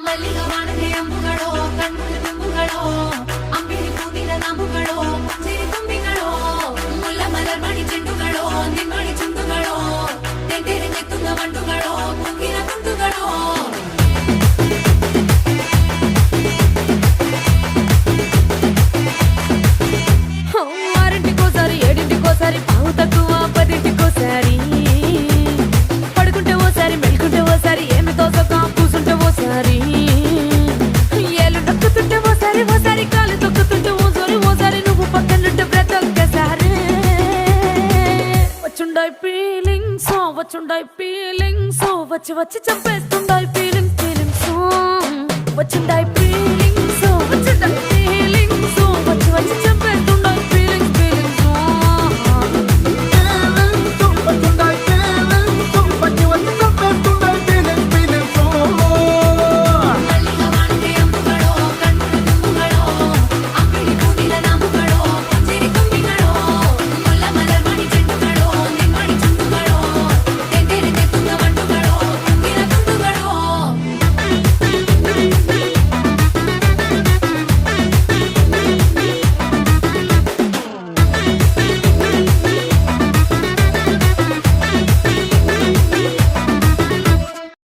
ಮಲ್ಲಿಗ ವಾಣದೆ ಅಂಬುಗಳೋ ಕಣ್ಣುಗಳ ತುಂಬುಗಳೋ ಅಂಬಿರಿ ಕೂದಿನ ನಾಮುಗಳೋ ಸಿರಿ ತುಂಬಿಗಳೋ ಮುಲ್ಲ ಮಲರ್ ಮಣಿ ಚೆಂಡುಗಳೋ ನಿಮ್ಮಣಿ ಚುಂಡುಗಳೋ ತೆಂಟೆರೆ ನೆತ್ತುಂಗ ಮಂಡುಗಳೋ ಕುಂಗಿನ ತುಂಡುಗಳೋ ఆరింటికోసారి ఏడింటికోసారి పావు తక్కువ పదింటికోసారి పడుకుంటే ఓసారి మెలుకుంటే ఓసారి ఏమి తోసక కూసుంటే ఓసారి ఏళ్ళు నొక్కుతుంటే ఓసారి ఓసారి కాలు తొక్కుతుంటే ఓసారి నువ్వు పక్కనుంటే ప్రతి ఒక్కసారి వచ్చుండాయి ఫీలింగ్స్ వచ్చి వచ్చి చంపేస్తుండాయి ఫీలింగ్స్ వచ్చుండాయి ఫీలింగ్స్ వచ్చుండాయి